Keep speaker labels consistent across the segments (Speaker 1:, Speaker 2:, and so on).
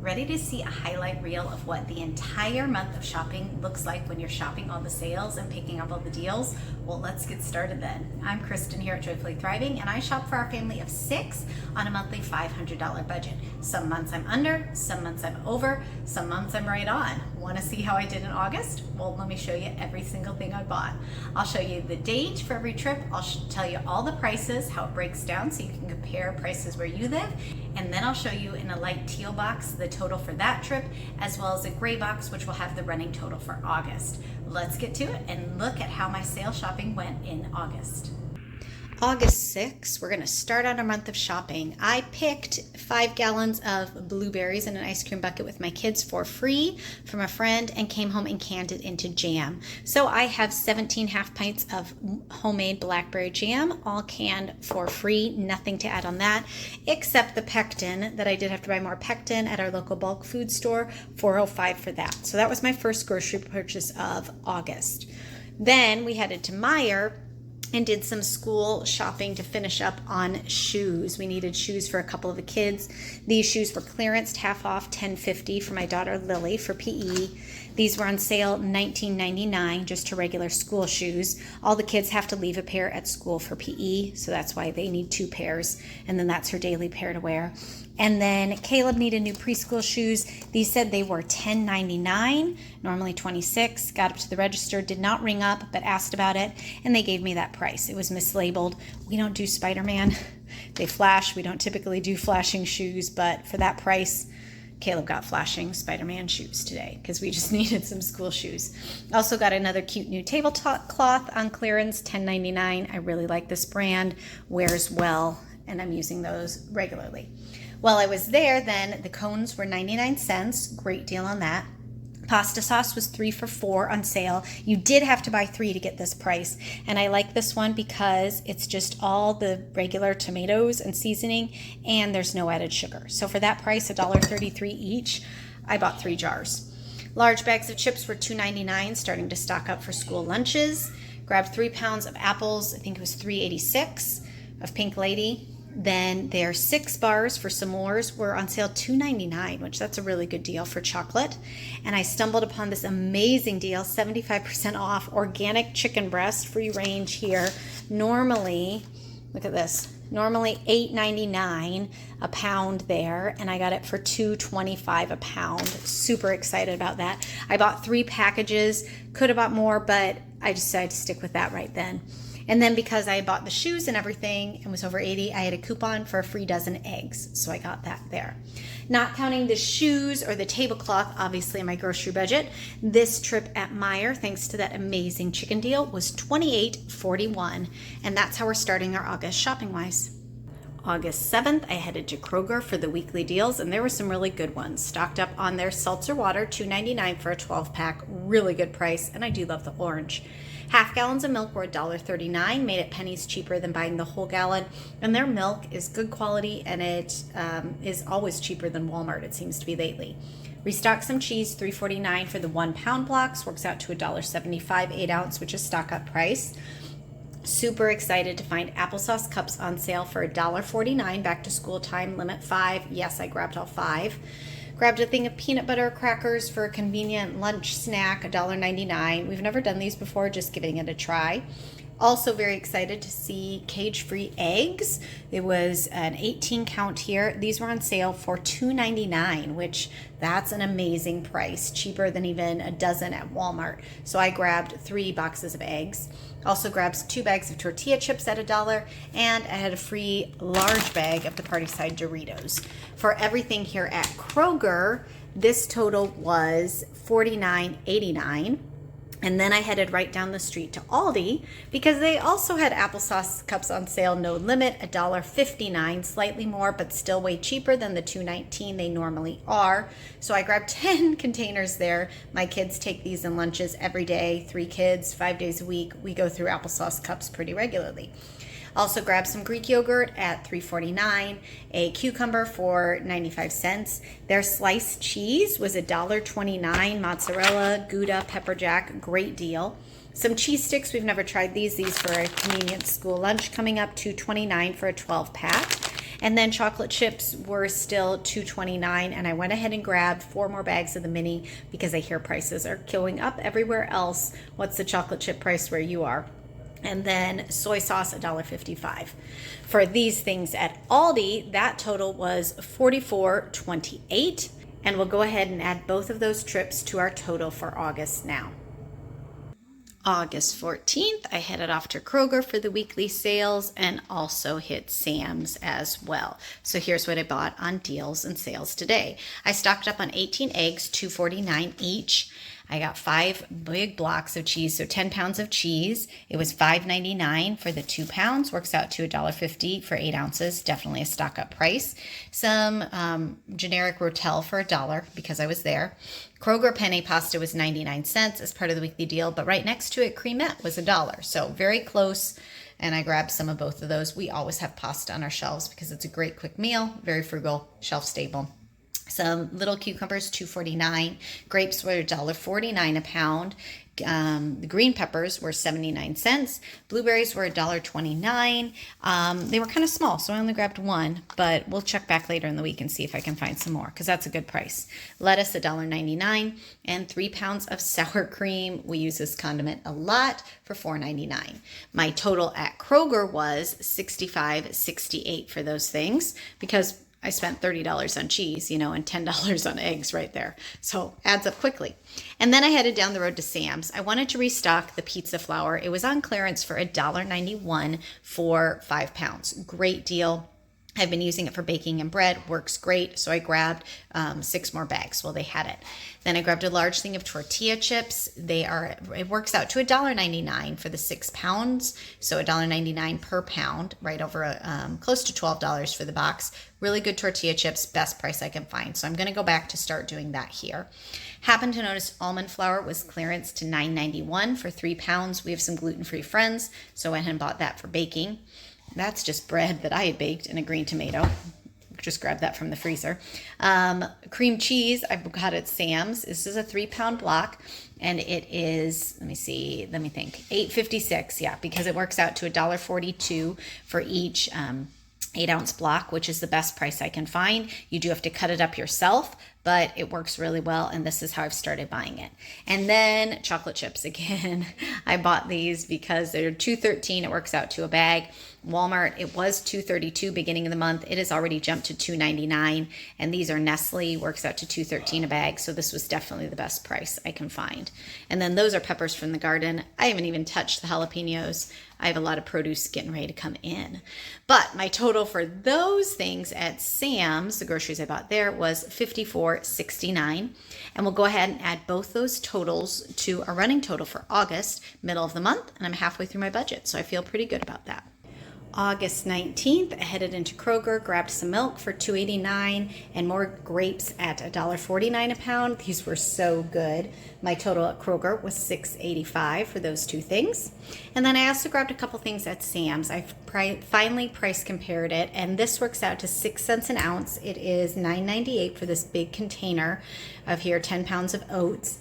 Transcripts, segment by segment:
Speaker 1: Ready to see a highlight reel of what the entire month of shopping looks like when you're shopping all the sales and picking up all the deals? Well, let's get started then. I'm Kristen here at Joyfully Thriving, and I shop for our family of 6 on a monthly $500 budget. Some months I'm under, some months I'm over, some months I'm right on. Want to see how I did in August? Well, let me show you every single thing I bought. I'll show you the date for every trip. I'll tell you all the prices, how it breaks down so you can compare prices where you live. And then I'll show you in a light teal box the total for that trip, as well as a gray box which will have the running total for August. Let's get to it and look at how my sale shopping went in August. August 6th, we're going to start on our month of shopping. I picked 5 gallons of blueberries in an ice cream bucket with my kids for free from a friend and came home and canned it into jam. So I have 17 half pints of homemade blackberry jam, all canned for free. Nothing to add on that, except the pectin that I did have to buy more pectin at our local bulk food store, $4.05 for that. So that was my first grocery purchase of August. Then we headed to Meijer and did some school shopping to finish up on shoes. We needed shoes for a couple of the kids. These shoes were clearanced, half off, $10.50 for my daughter Lily for PE. These were on sale $19.99, just to regular school shoes. All the kids have to leave a pair at school for PE, so that's why they need 2 pairs, and then that's her daily pair to wear. And then Caleb needed new preschool shoes. These said they were $10.99, normally $26. Got up to the register, did not ring up, but asked about it, and they gave me that price. It was mislabeled. We don't do Spider-Man. They flash. We don't typically do flashing shoes, but for that price, Caleb got flashing Spider-Man shoes today because we just needed some school shoes. Also got another cute new tablecloth on clearance, $10.99. I really like this brand, wears well, and I'm using those regularly. While I was there then, the cones were 99 cents, great deal on that. Pasta sauce was 3 for $4 on sale. You did have to buy 3 to get this price. And I like this one because it's just all the regular tomatoes and seasoning, and there's no added sugar. So for that price, $1.33 each, I bought 3 jars. Large bags of chips were $2.99, starting to stock up for school lunches. Grabbed 3 pounds of apples, I think it was $3.86 of Pink Lady. Then their 6 bars for s'mores were on sale $2.99, which that's a really good deal for chocolate. And I stumbled upon this amazing deal, 75% off organic chicken breast, free range here. Normally, look at this, normally $8.99 a pound there, and I got it for $2.25 a pound. Super excited about that. I bought 3 packages, could have bought more, but I decided to stick with that right then. And then because I bought the shoes and everything and was over 80, I had a coupon for a free dozen eggs. So I got that there. Not counting the shoes or the tablecloth, obviously in my grocery budget, this trip at Meijer, thanks to that amazing chicken deal, was $28.41. And that's how we're starting our August shopping-wise. August 7th, I headed to Kroger for the weekly deals, and there were some really good ones. Stocked up on their seltzer water, $2.99 for a 12-pack. Really good price, and I do love the orange. Half gallons of milk were $1.39, made it pennies cheaper than buying the whole gallon. And their milk is good quality, and it is always cheaper than Walmart, it seems to be lately. Restocked some cheese, $3.49 for the 1 pound blocks, works out to $1.75, 8 ounce, which is stock up price. Super excited to find applesauce cups on sale for $1.49, back to school time, limit 5. Yes, I grabbed all 5. Grabbed a thing of peanut butter crackers for a convenient lunch snack, $1.99. We've never done these before, just giving it a try. Also very excited to see cage-free eggs. It was an 18 count here. These were on sale for $2.99, which that's an amazing price, cheaper than even a dozen at Walmart. So I grabbed 3 boxes of eggs. Also grabbed 2 bags of tortilla chips at $1, and I had a free large bag of the Party Side Doritos. For everything here at Kroger, this total was $49.89. And then I headed right down the street to Aldi because they also had applesauce cups on sale, no limit, $1.59, slightly more, but still way cheaper than the $2.19 they normally are. So I grabbed 10 containers there. My kids take these in lunches every day, 3 kids, 5 days a week. We go through applesauce cups pretty regularly. Also grabbed some Greek yogurt at $3.49, a cucumber for 95 cents. Their sliced cheese was $1.29, mozzarella, Gouda, pepper jack, great deal. Some cheese sticks, we've never tried these. These for a convenient school lunch coming up, $2.29 for a 12 pack. And then chocolate chips were still $2.29, and I went ahead and grabbed 4 more bags of the mini because I hear prices are going up everywhere else. What's the chocolate chip price where you are? And then soy sauce, $1.55. For these things at Aldi, that total was $44.28. And we'll go ahead and add both of those trips to our total for August now. August 14th, I headed off to Kroger for the weekly sales and also hit Sam's as well. So here's what I bought on deals and sales today. I stocked up on 18 eggs, $2.49 each. I got 5 big blocks of cheese, so 10 pounds of cheese. It was $5.99 for the 2 pounds, works out to $1.50 for 8 ounces. Definitely a stock up price. Some generic Rotel for $1 because I was there. Kroger penne pasta was 99 cents as part of the weekly deal, but right next to it, cremette was $1. So very close, and I grabbed some of both of those. We always have pasta on our shelves because it's a great quick meal, very frugal, shelf stable. Some little cucumbers, $2.49. Grapes were $1.49 a pound. The green peppers were 79 cents. Blueberries were $1.29. They were kind of small, so I only grabbed 1, but we'll check back later in the week and see if I can find some more because that's a good price. Lettuce, $1.99, and 3 pounds of sour cream. We use this condiment a lot for $4.99. My total at Kroger was $65.68 for those things because I spent $30 on cheese, and $10 on eggs right there. So adds up quickly. And then I headed down the road to Sam's. I wanted to restock the pizza flour. It was on clearance for $1.91 for 5 pounds. Great deal. I've been using it for baking and bread, works great. So I grabbed 6 more bags. Well, they had it. Then I grabbed a large thing of tortilla chips. It works out to $1.99 for the 6 pounds. So $1.99 per pound, right over close to $12 for the box. Really good tortilla chips, best price I can find. So I'm going to go back to start doing that here. Happened to notice almond flour was clearance to $9.91 for 3 pounds. We have some gluten-free friends, so I went ahead and bought that for baking. That's just bread that I had baked and a green tomato. Just grabbed that from the freezer. Cream cheese, I got at Sam's. This is a 3-pound block, and it is, let me think, $8.56, yeah, because it works out to $1.42 for each 8-ounce block, which is the best price I can find. You do have to cut it up yourself, but it works really well, and this is how I've started buying it. And then chocolate chips again. I bought these because they're $2.13. It works out to a bag. Walmart, it was $2.32 beginning of the month. It has already jumped to $2.99, and these are Nestle, works out to $2.13 a bag, so this was definitely the best price I can find. And then those are peppers from the garden. I haven't even touched the jalapenos. I have a lot of produce getting ready to come in. But my total for those things at Sam's, the groceries I bought there, was $54.69. And we'll go ahead and add both those totals to a running total for August, middle of the month, and I'm halfway through my budget, so I feel pretty good about that. August 19th, I headed into Kroger, grabbed some milk for $2.89 and more grapes at $1.49 a pound. These were so good. My total at Kroger was $6.85 for those 2 things. And then I also grabbed a couple things at Sam's. I finally price compared it, and this works out to 6 cents an ounce. It is $9.98 for this big container of here, 10 pounds of oats.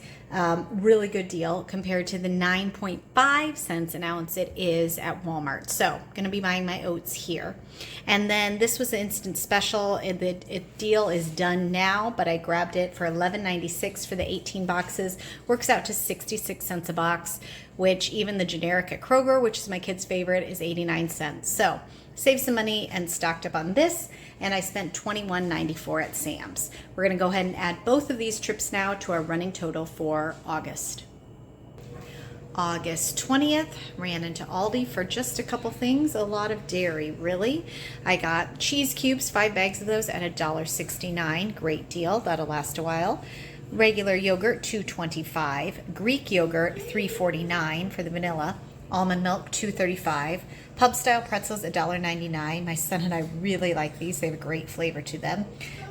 Speaker 1: Really good deal compared to the 9.5 cents an ounce it is at Walmart. So going to be buying my oats here. And then this was an instant special. The deal is done now, but I grabbed it for $11.96 for the 18 boxes. Works out to 66 cents a box, which even the generic at Kroger, which is my kid's favorite, is 89 cents. So saved some money and stocked up on this, and I spent $21.94 at Sam's. We're going to go ahead and add both of these trips now to our running total for August. August 20th, ran into Aldi for just a couple things, a lot of dairy, really. I got cheese cubes, 5 bags of those at $1.69, great deal, that'll last a while. Regular yogurt, $2.25. Greek yogurt, $3.49 for the vanilla. Almond milk, $2.35. Pub style pretzels, $1.99. My son and I really like these. They have a great flavor to them.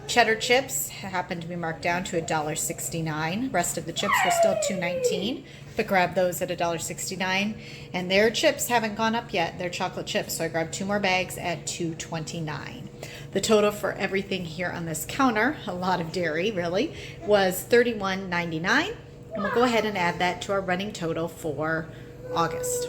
Speaker 1: Cheddar chips happen to be marked down to $1.69. Rest of the chips were still $2.19, but grabbed those at $1.69. And their chips haven't gone up yet. They're chocolate chips, so I grabbed 2 more bags at $2.29. The total for everything here on this counter, a lot of dairy really, was $31.99. And we'll go ahead and add that to our running total for August.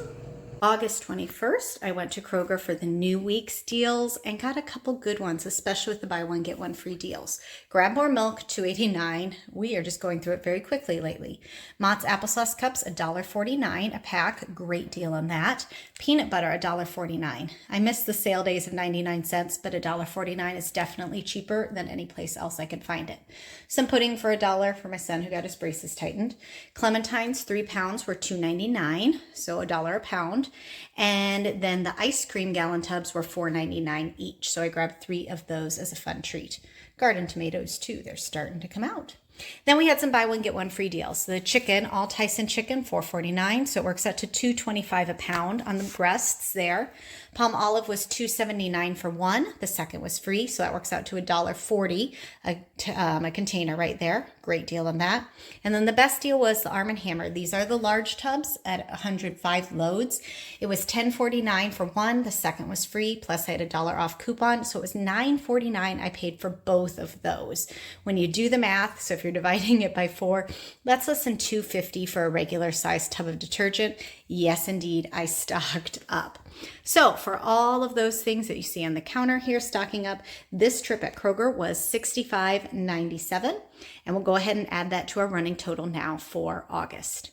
Speaker 1: August 21st, I went to Kroger for the new week's deals and got a couple good ones, especially with the buy one, get one free deals. Grab More Milk, $2.89. We are just going through it very quickly lately. Mott's Applesauce Cups, $1.49 a pack. Great deal on that. Peanut butter, $1.49. I missed the sale days of 99 cents, but $1.49 is definitely cheaper than any place else I could find it. Some pudding for $1 for my son who got his braces tightened. Clementines, 3 pounds were $2.99, so $1 a pound. And then the ice cream gallon tubs were $4.99 each. So I grabbed 3 of those as a fun treat. Garden tomatoes too, they're starting to come out. Then we had some buy one, get one free deals. The chicken, all Tyson chicken, $4.49. So it works out to $2.25 a pound on the breasts there. Palm olive was $2.79 for one. The second was free. So that works out to $1.40 a container right there. Great deal on that. And then the best deal was the Arm & Hammer. These are the large tubs at 105 loads. It was $10.49 for one. The second was free. Plus I had $1 off coupon. So it was $9.49 I paid for both of those. When you do the math, so if you're dividing it by 4, that's less than $2.50 for a regular size tub of detergent. Yes, indeed, I stocked up. So for all of those things that you see on the counter here, stocking up, this trip at Kroger was $65.97. And we'll go ahead and add that to our running total now for August.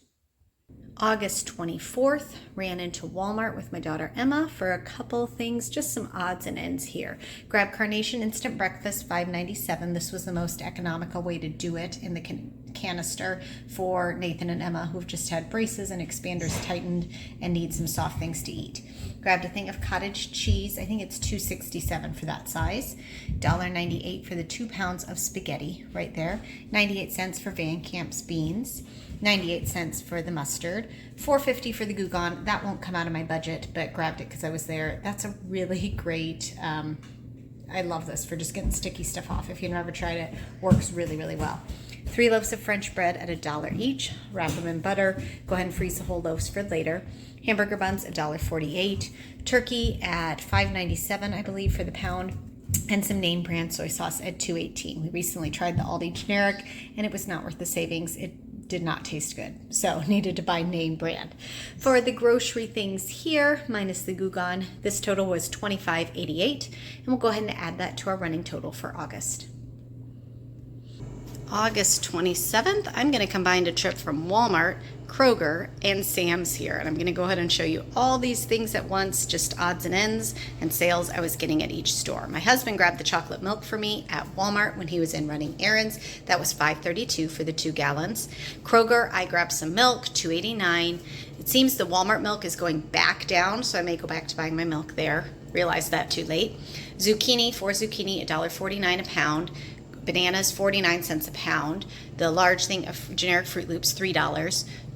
Speaker 1: August 24th, ran into Walmart with my daughter Emma for a couple things, just some odds and ends here. Grab Carnation Instant Breakfast, $5.97. This was the most economical way to do it in the canister for Nathan and Emma, who've just had braces and expanders tightened and need some soft things to eat. Grabbed a thing of cottage cheese. I think it's $2.67 for that size. $1.98 for the 2 pounds of spaghetti right there. 98 cents for Van Camp's beans. 98 cents for the mustard. $4.50 for the Gougon. That won't come out of my budget, but grabbed it because I was there. That's a really great, I love this for just getting sticky stuff off. If you've never tried it, works really, really well. 3 loaves of French bread at $1 each. Wrap them in butter. Go ahead and freeze the whole loaves for later. Hamburger buns, $1.48. Turkey at $5.97, I believe, for the pound. And some name brand soy sauce at $2.18. We recently tried the Aldi generic, and it was not worth the savings. It did not taste good, so needed to buy name brand. For the grocery things here, minus the Gougon, this total was $25.88, and we'll go ahead and add that to our running total for August. August 27th, I'm going to combine a trip from Walmart, Kroger, and Sam's here. And I'm going to go ahead and show you all these things at once, just odds and ends and sales I was getting at each store. My husband grabbed the chocolate milk for me at Walmart when he was in running errands. That was $5.32 for the 2 gallons. Kroger, I grabbed some milk, $2.89. It seems the Walmart milk is going back down, so I may go back to buying my milk there. Realized that too late. Zucchini, 4 zucchini, $1.49 a pound. Bananas, 49 cents a pound. The large thing of generic Fruit Loops, $3.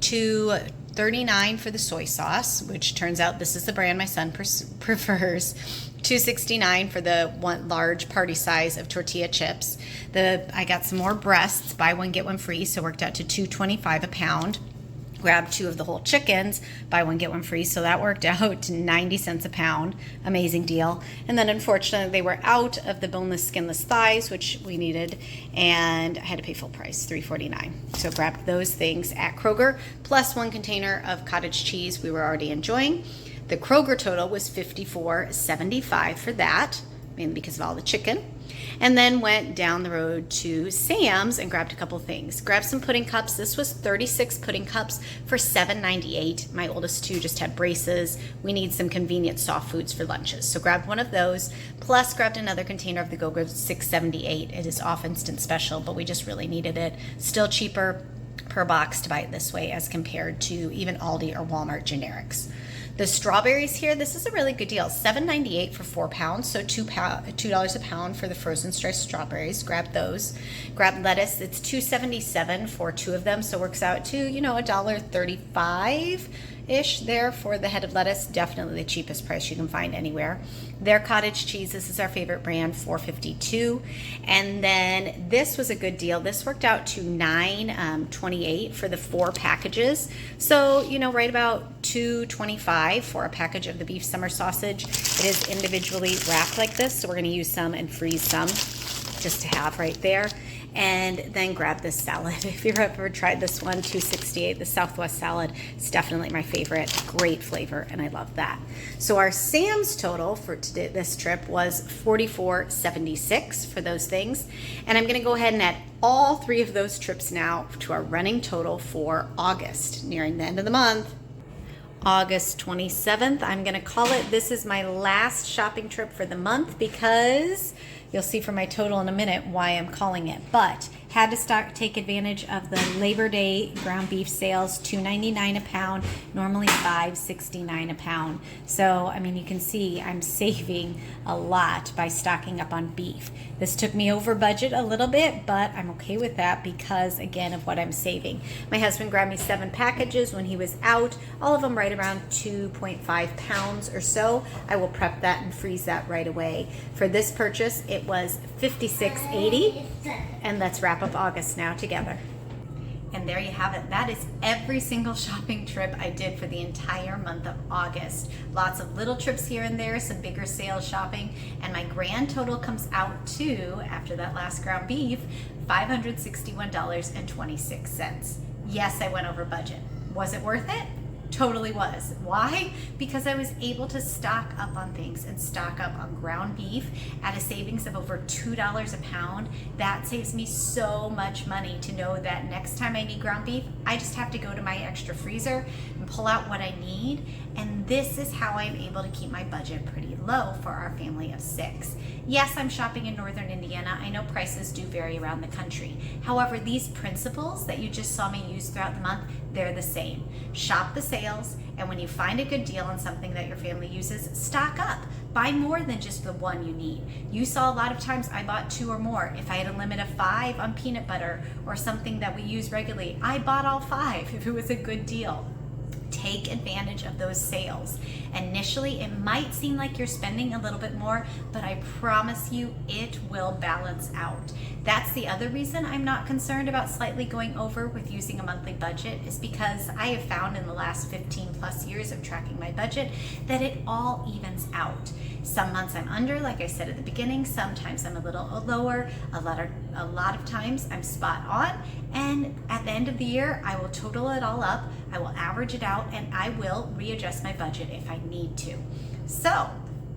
Speaker 1: $2.39 for the soy sauce, which turns out this is the brand my son prefers. $2.69 for the one large party size of tortilla chips. I got some more breasts, buy one get one free, so worked out to $2.25 a pound. Grabbed 2 of the whole chickens, buy one get one free, so that worked out to 90 cents a pound. Amazing deal. And then unfortunately they were out of the boneless skinless thighs, which we needed, and I had to pay full price, $3.49. So grabbed those things at Kroger, plus 1 container of cottage cheese we were already enjoying. The Kroger total was $54.75 for that, mainly because of all the chicken. And then went down the road to Sam's and grabbed a couple things. Grabbed some pudding cups. This was 36 pudding cups for $7.98. My oldest 2 just had braces. We need some convenient soft foods for lunches. So grabbed one of those, plus grabbed another container of the Go-Go, $6.78. It is off instant special, but we just really needed it. Still cheaper per box to buy it this way as compared to even Aldi or Walmart generics. The strawberries here, this is a really good deal. $7.98 for 4 pounds, so $2 a pound for the frozen sliced strawberries. Grab those. Grab lettuce. It's $2.77 for 2 of them, so it works out to, $1.35-ish there for the head of lettuce. Definitely the cheapest price you can find anywhere. Their cottage cheese, this is our favorite brand, $4.52. And then this was a good deal. This worked out to $9.28 for the 4 packages. So, right about $2.25 for a package of the beef summer sausage. It is individually wrapped like this, so we're going to use some and freeze some just to have right there. and then grab this salad. If you've ever tried this one, $2.68, the Southwest salad, it's definitely my favorite. Great flavor, and I love that. So our Sam's total for today, this trip was $44.76 for those things, and I'm going to go ahead and add all three of those trips now to our running total for August, nearing the end of the month. August 27th, I'm going to call it. This is my last shopping trip for the month because you'll see from my total in a minute why I'm calling it. But had to take advantage of the Labor Day ground beef sales, $2.99 a pound, normally $5.69 a pound. So, I mean, you can see I'm saving a lot by stocking up on beef. This took me over budget a little bit, but I'm okay with that because, again, of what I'm saving. My husband grabbed me 7 packages when he was out, all of them right around 2.5 pounds or so. I will prep that and freeze that right away. For this purchase, it was $56.80, and let's wrap up August now together. And there you have it. That is every single shopping trip I did for the entire month of August. Lots of little trips here and there, some bigger sales shopping, and my grand total comes out to, after that last ground beef, $561.26. Yes, I went over budget. Was it worth it? Totally was. Why? Because I was able to stock up on things and stock up on ground beef at a savings of over $2 a pound. That saves me so much money to know that next time I need ground beef, I just have to go to my extra freezer and pull out what I need. And this is how I'm able to keep my budget pretty low for our family of 6. Yes, I'm shopping in northern Indiana. I know prices do vary around the country. However, these principles that you just saw me use throughout the month, they're the same. Shop the sales, and when you find a good deal on something that your family uses, stock up. Buy more than just the one you need. You saw a lot of times I bought 2 or more. If I had a limit of 5 on peanut butter or something that we use regularly, I bought all 5 if it was a good deal. Take advantage of those sales. Initially, it might seem like you're spending a little bit more, but I promise you it will balance out. That's the other reason I'm not concerned about slightly going over with using a monthly budget, is because I have found in the last 15 plus years of tracking my budget that it all evens out. Some months I'm under, like I said at the beginning, sometimes I'm a little lower, a lot of times I'm spot on, and at the end of the year, I will total it all up, I will average it out, and I will readjust my budget if I need to. So,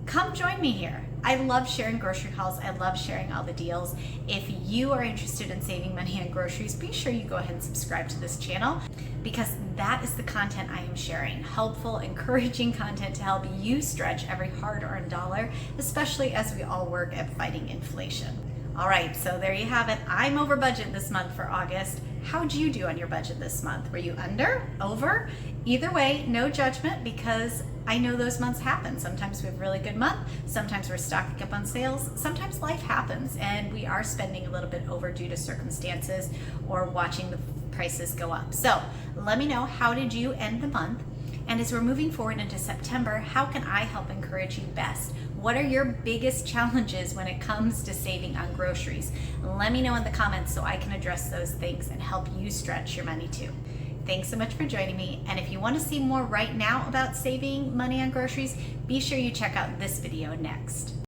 Speaker 1: come join me here. I love sharing grocery hauls. I love sharing all the deals. If you are interested in saving money on groceries, be sure you go ahead and subscribe to this channel, because that is the content I am sharing. Helpful, encouraging content to help you stretch every hard-earned dollar, especially as we all work at fighting inflation. All right, so there you have it. I'm over budget this month for August. How'd you do on your budget this month? Were you under, over? Either way, no judgment, because I know those months happen. Sometimes we have a really good month. Sometimes we're stocking up on sales. Sometimes life happens and we are spending a little bit over due to circumstances or watching the prices go up. So let me know, how did you end the month? And as we're moving forward into September, how can I help encourage you best? What are your biggest challenges when it comes to saving on groceries? Let me know in the comments so I can address those things and help you stretch your money too. Thanks so much for joining me. And if you want to see more right now about saving money on groceries, be sure you check out this video next.